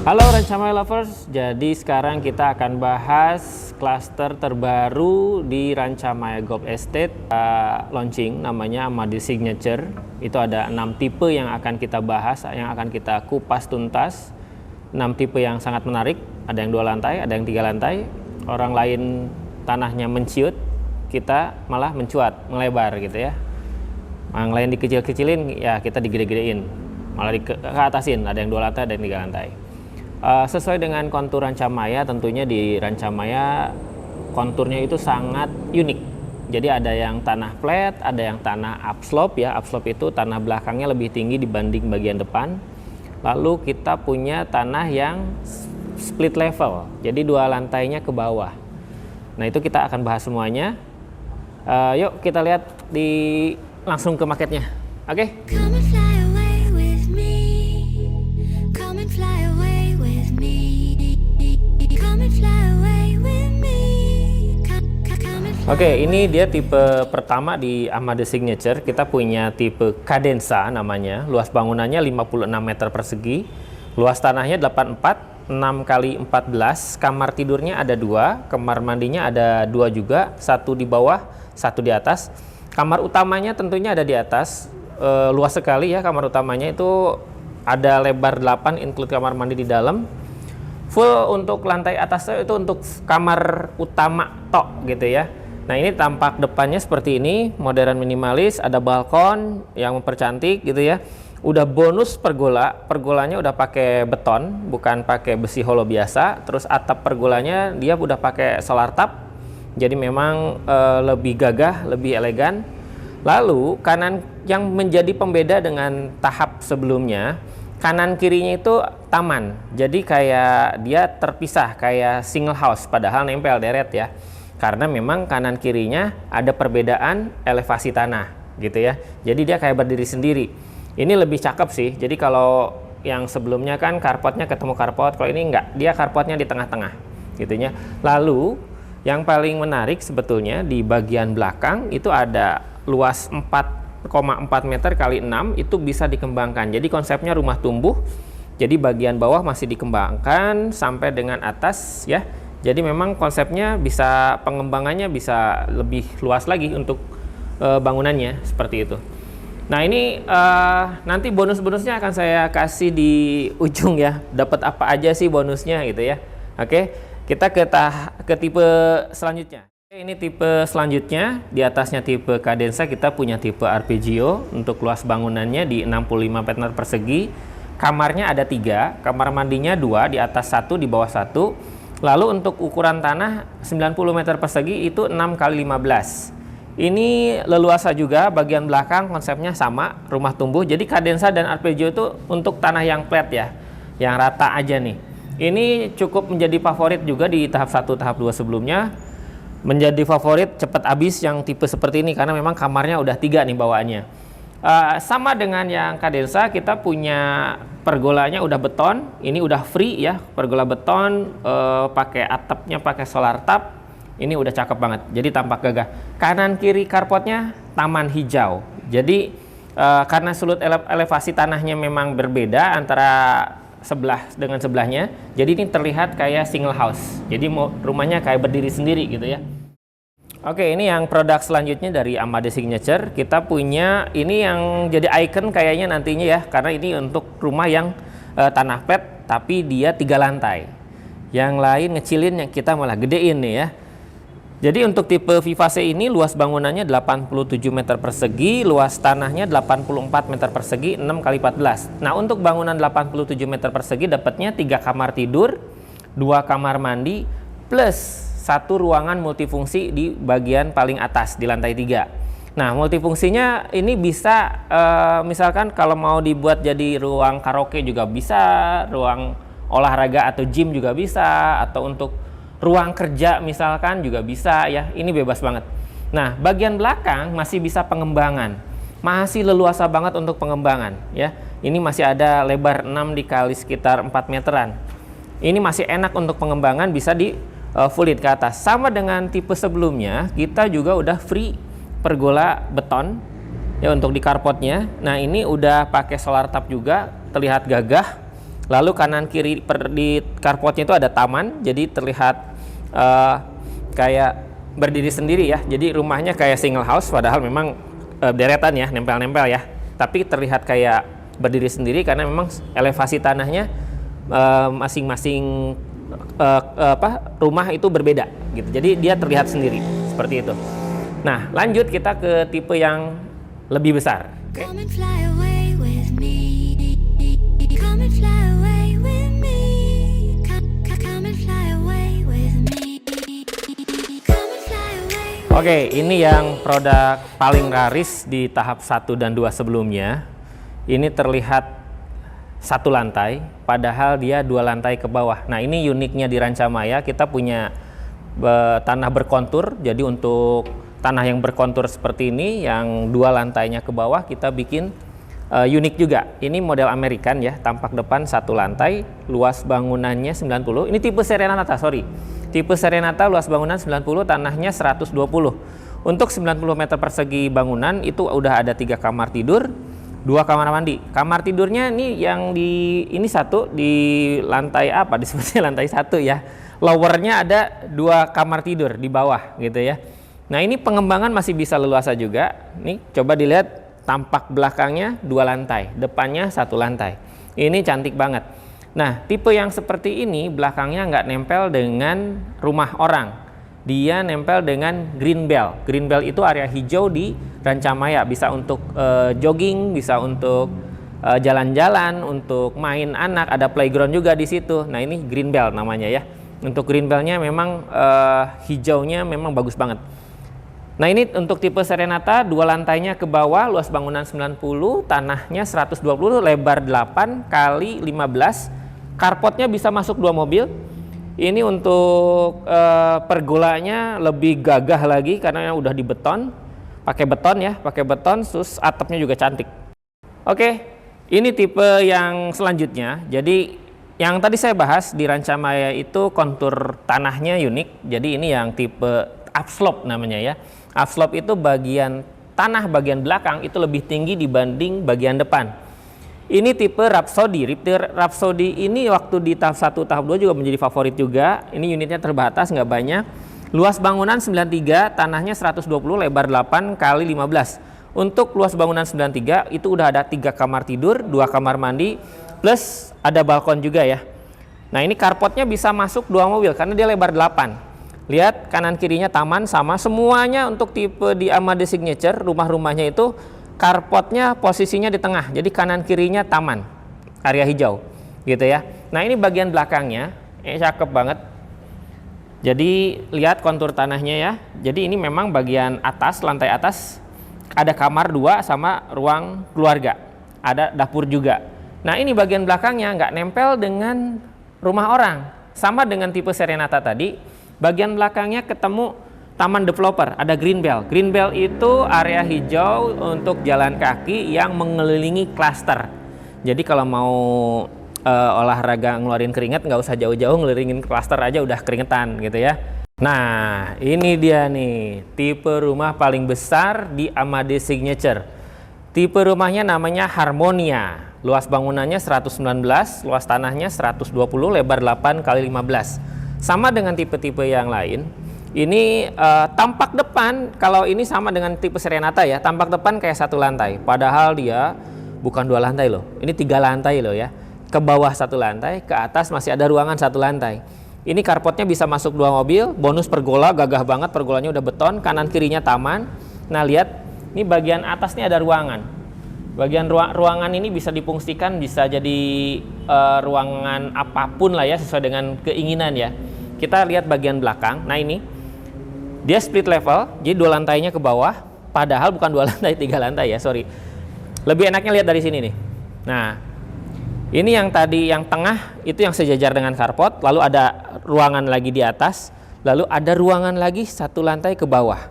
Halo Rancamaya Lovers, jadi sekarang kita akan bahas klaster terbaru di Rancamaya Golf Estate launching, namanya Amade Signature. Itu ada 6 tipe yang akan kita bahas, yang akan kita kupas tuntas. 6 tipe yang sangat menarik, ada yang 2 lantai, ada yang 3 lantai. Orang lain tanahnya menciut, kita malah mencuat, melebar gitu ya. Yang lain dikecil-kecilin, ya kita digede-gedein, malah ke atasin, ada yang 2 lantai, ada yang 3 lantai. Sesuai dengan kontur Rancamaya, tentunya di Rancamaya konturnya itu sangat unik. Jadi ada yang tanah flat, ada yang tanah upslope ya. Upslope itu tanah belakangnya lebih tinggi dibanding bagian depan. Lalu kita punya tanah yang split level, jadi 2 lantainya ke bawah. Nah itu kita akan bahas semuanya. Yuk kita lihat langsung ke marketnya. Oke? Oke, ini dia tipe pertama di Amade Signature. Kita punya tipe Cadenza namanya. Luas bangunannya 56 meter persegi. Luas tanahnya 84, 6 kali 14. Kamar tidurnya ada 2, kamar mandinya ada 2 juga. 1 di bawah, 1 di atas. Kamar utamanya tentunya ada di atas. Luas sekali ya kamar utamanya, itu ada lebar 8 include kamar mandi di dalam. Full untuk lantai atasnya itu untuk kamar utama tok gitu ya. Nah ini tampak depannya seperti ini, modern minimalis, ada balkon yang mempercantik gitu ya. Udah bonus pergolanya udah pakai beton, bukan pakai besi holo biasa. Terus atap pergolanya dia udah pakai solar tap, jadi memang lebih gagah, lebih elegan. Lalu kanan yang menjadi pembeda dengan tahap sebelumnya, kanan kirinya itu taman, jadi kayak dia terpisah kayak single house, padahal nempel deret ya. Karena memang kanan kirinya ada perbedaan elevasi tanah gitu ya. Jadi dia kayak berdiri sendiri. Ini lebih cakep sih. Jadi kalau yang sebelumnya kan carportnya ketemu carport, kalau ini enggak, dia carportnya di tengah-tengah gitunya. Lalu yang paling menarik sebetulnya di bagian belakang itu ada luas 4,4 meter kali 6, itu bisa dikembangkan. Jadi konsepnya rumah tumbuh. Jadi bagian bawah masih dikembangkan sampai dengan atas ya. Jadi memang konsepnya bisa, pengembangannya bisa lebih luas lagi untuk bangunannya seperti itu. Nah ini nanti bonus-bonusnya akan saya kasih di ujung ya. Dapat apa aja sih bonusnya gitu ya. Oke, kita ke tipe selanjutnya. Ini tipe selanjutnya, di atasnya tipe Cadenza, kita punya tipe Arpeggio. Untuk luas bangunannya di 65 meter persegi. Kamarnya ada 3, kamar mandinya 2, di atas 1, di bawah 1. Lalu untuk ukuran tanah 90 meter persegi itu 6 kali 15. Ini leluasa juga, bagian belakang konsepnya sama, rumah tumbuh. Jadi Cadenza dan Arpeggio itu untuk tanah yang flat ya, yang rata aja nih. Ini cukup menjadi favorit juga di tahap 1, tahap 2 sebelumnya. Menjadi favorit cepat habis yang tipe seperti ini karena memang kamarnya udah 3 nih bawaannya. Sama dengan yang Cadenza, kita punya pergolanya udah beton, ini udah free ya, pergola beton, pakai atapnya pakai solar tap, ini udah cakep banget, jadi tampak gagah. Kanan kiri carportnya taman hijau, jadi karena sudut elevasi tanahnya memang berbeda antara sebelah dengan sebelahnya, jadi ini terlihat kayak single house, jadi rumahnya kayak berdiri sendiri gitu ya. Oke, ini yang produk selanjutnya dari Amade Signature. Kita punya ini yang jadi icon kayaknya nantinya ya, karena ini untuk rumah yang tanah flat tapi dia 3 lantai. Yang lain ngecilin, yang kita malah gedein nih ya. Jadi untuk tipe Vivace ini luas bangunannya 87 meter persegi, luas tanahnya 84 meter persegi, 6 kali 14. Nah untuk bangunan 87 meter persegi dapatnya 3 kamar tidur, 2 kamar mandi, plus 1 ruangan multifungsi di bagian paling atas di lantai 3. Nah multifungsinya ini bisa misalkan kalau mau dibuat jadi ruang karaoke juga bisa, ruang olahraga atau gym juga bisa, atau untuk ruang kerja misalkan juga bisa ya, ini bebas banget. Nah bagian belakang masih bisa pengembangan, masih leluasa banget untuk pengembangan ya. Ini masih ada lebar 6 dikali sekitar 4 meteran. Ini masih enak untuk pengembangan, bisa di full lead ke atas. Sama dengan tipe sebelumnya, kita juga udah free pergola beton ya untuk di carportnya. Nah ini udah pakai solar tap juga, terlihat gagah. Lalu kanan kiri di carportnya itu ada taman, jadi terlihat kayak berdiri sendiri ya. Jadi rumahnya kayak single house, padahal memang deretan ya, nempel-nempel ya. Tapi terlihat kayak berdiri sendiri karena memang elevasi tanahnya masing-masing rumah itu berbeda gitu. Jadi dia terlihat sendiri seperti itu. Nah, lanjut kita ke tipe yang lebih besar. Okay. Oke, ini yang produk paling laris di tahap 1 dan 2 sebelumnya. Ini terlihat satu lantai, padahal dia 2 lantai ke bawah. Nah, ini uniknya di Rancamaya, kita punya tanah berkontur. Jadi untuk tanah yang berkontur seperti ini, yang 2 lantainya ke bawah, kita bikin unik juga. Ini model American ya, tampak depan 1 lantai, luas bangunannya 90. Ini tipe Serenata, sorry. Tipe Serenata, luas bangunan 90, tanahnya 120. Untuk 90 meter persegi bangunan itu udah ada 3 kamar tidur, 2 kamar mandi. Kamar tidurnya ini yang ini satu di lantai apa? Disebutnya lantai 1 ya. Lowernya ada 2 kamar tidur di bawah gitu ya. Nah, ini pengembangan masih bisa leluasa juga. Nih coba dilihat, tampak belakangnya 2 lantai, depannya 1 lantai. Ini cantik banget. Nah, tipe yang seperti ini belakangnya nggak nempel dengan rumah orang. Dia nempel dengan green belt. Green belt itu area hijau di Rancamaya. Bisa untuk jogging, bisa untuk jalan-jalan, untuk main anak. Ada playground juga di situ. Nah, ini green belt namanya ya. Untuk green beltnya memang hijaunya memang bagus banget. Nah, ini untuk tipe Serenata, 2 lantainya ke bawah, luas bangunan 90, tanahnya 120, lebar 8 kali 15. Carportnya bisa masuk 2 mobil. Ini untuk pergolanya lebih gagah lagi karena udah di beton, pakai beton ya, pakai beton, terus atapnya juga cantik. Oke, ini tipe yang selanjutnya. Jadi yang tadi saya bahas di Rancamaya itu kontur tanahnya unik. Jadi ini yang tipe upslope namanya ya. Upslope itu bagian tanah bagian belakang itu lebih tinggi dibanding bagian depan. Ini tipe Rhapsody. Rhapsody ini waktu di tahap 1, tahap 2 juga menjadi favorit juga. Ini unitnya terbatas, nggak banyak. Luas bangunan 93, tanahnya 120, lebar 8 kali 15. Untuk luas bangunan 93 itu udah ada 3 kamar tidur, 2 kamar mandi, plus ada balkon juga ya. Nah, ini carportnya bisa masuk 2 mobil karena dia lebar 8. Lihat kanan kirinya taman sama, semuanya untuk tipe di Amade Signature, rumah-rumahnya itu carportnya posisinya di tengah, jadi kanan kirinya taman, area hijau gitu ya. Nah, ini bagian belakangnya, cakep banget. Jadi lihat kontur tanahnya ya. Jadi ini memang bagian atas, lantai atas ada kamar 2 sama ruang keluarga, ada dapur juga. Nah, ini bagian belakangnya nggak nempel dengan rumah orang, sama dengan tipe Serenata tadi. Bagian belakangnya ketemu taman developer, ada green belt. Green belt itu area hijau untuk jalan kaki yang mengelilingi klaster. Jadi kalau mau olahraga ngeluarin keringat nggak usah jauh-jauh, ngelilingin klaster aja udah keringetan gitu ya. Nah, ini dia nih tipe rumah paling besar di Amade Signature. Tipe rumahnya namanya Harmonia. Luas bangunannya 119, luas tanahnya 120, lebar 8 kali 15. Sama dengan tipe-tipe yang lain. Ini tampak depan, kalau ini sama dengan tipe Serenata ya, tampak depan kayak 1 lantai. Padahal dia bukan 2 lantai loh, ini 3 lantai loh ya. Ke bawah 1 lantai, ke atas masih ada ruangan 1 lantai. Ini carportnya bisa masuk 2 mobil, bonus pergola, gagah banget, pergolanya udah beton, kanan kirinya taman. Nah, lihat, ini bagian atas nih ada ruangan. Bagian ruangan ini bisa difungsikan, bisa jadi ruangan apapun lah ya, sesuai dengan keinginan ya. Kita lihat bagian belakang. Nah, ini dia split level, jadi 2 lantainya ke bawah, padahal bukan 2 lantai, 3 lantai ya, sorry. Lebih enaknya lihat dari sini nih. Nah, ini yang tadi yang tengah itu yang sejajar dengan carport, lalu ada ruangan lagi di atas, lalu ada ruangan lagi 1 lantai ke bawah.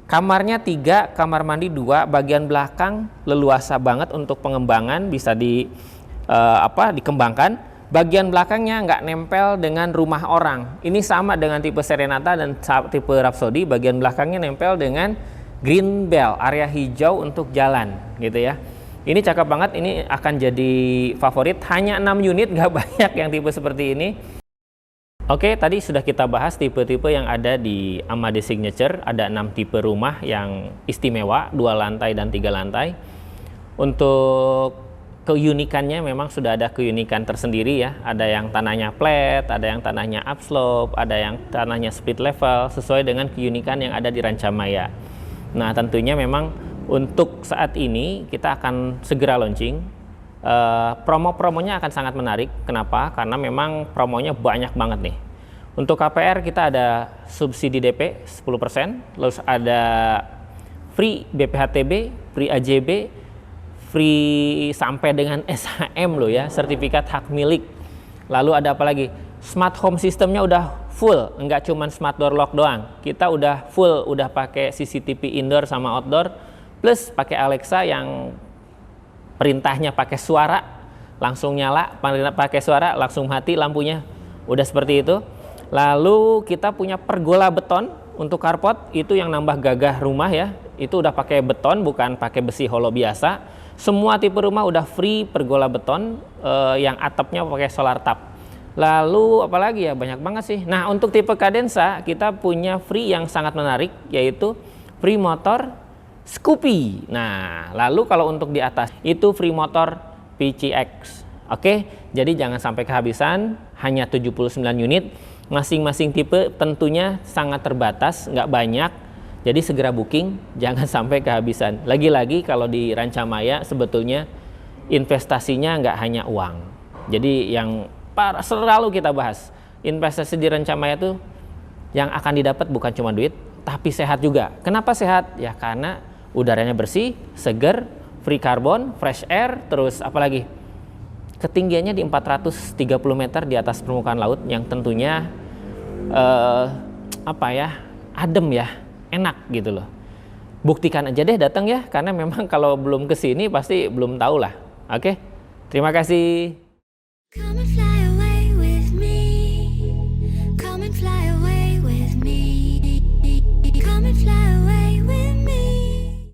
Kamarnya 3, kamar mandi 2, bagian belakang leluasa banget untuk pengembangan, bisa dikembangkan. Bagian belakangnya nggak nempel dengan rumah orang. Ini sama dengan tipe Serenata dan tipe Rhapsody, bagian belakangnya nempel dengan green belt, area hijau untuk jalan gitu ya. Ini cakep banget, ini akan jadi favorit. Hanya 6 unit, nggak banyak yang tipe seperti ini. Oke, tadi sudah kita bahas tipe-tipe yang ada di Amade Signature. Ada 6 tipe rumah yang istimewa, 2 lantai dan 3 lantai. Untuk keunikannya memang sudah ada keunikan tersendiri ya. Ada yang tanahnya flat, ada yang tanahnya upslope, ada yang tanahnya split level, sesuai dengan keunikan yang ada di Rancamaya. Nah, tentunya memang untuk saat ini kita akan segera launching. Promo-promonya akan sangat menarik. Kenapa? Karena memang promonya banyak banget nih. Untuk KPR kita ada subsidi DP 10%, terus ada free BPHTB, free AJB, free sampai dengan SHM loh ya, sertifikat hak milik. Lalu ada apa lagi? Smart home systemnya udah full, enggak cuman smart door lock doang. Kita udah full, udah pakai CCTV indoor sama outdoor, plus pakai Alexa yang perintahnya pakai suara langsung nyala, pakai suara langsung mati lampunya, udah seperti itu. Lalu kita punya pergola beton untuk carport, itu yang nambah gagah rumah ya. Itu udah pakai beton, bukan pakai besi holo biasa. Semua tipe rumah udah free pergola beton, yang atapnya pakai solar tap. Lalu apalagi ya, banyak banget sih. Nah, untuk tipe Cadenza kita punya free yang sangat menarik, yaitu free motor Scoopy. Nah, lalu kalau untuk di atas itu free motor PCX. Oke, jadi jangan sampai kehabisan, hanya 79 unit. Masing-masing tipe tentunya sangat terbatas, nggak banyak. Jadi segera booking, jangan sampai kehabisan. Lagi-lagi kalau di Rancamaya sebetulnya investasinya nggak hanya uang. Jadi yang selalu kita bahas, investasi di Rancamaya itu yang akan didapat bukan cuma duit, tapi sehat juga. Kenapa sehat? Ya karena udaranya bersih, seger, free carbon, fresh air, terus apalagi ketinggiannya di 430 meter di atas permukaan laut, yang tentunya adem ya, enak gitu loh. Buktikan aja deh, datang ya, karena memang kalau belum kesini pasti belum tahu lah. Oke, terima kasih.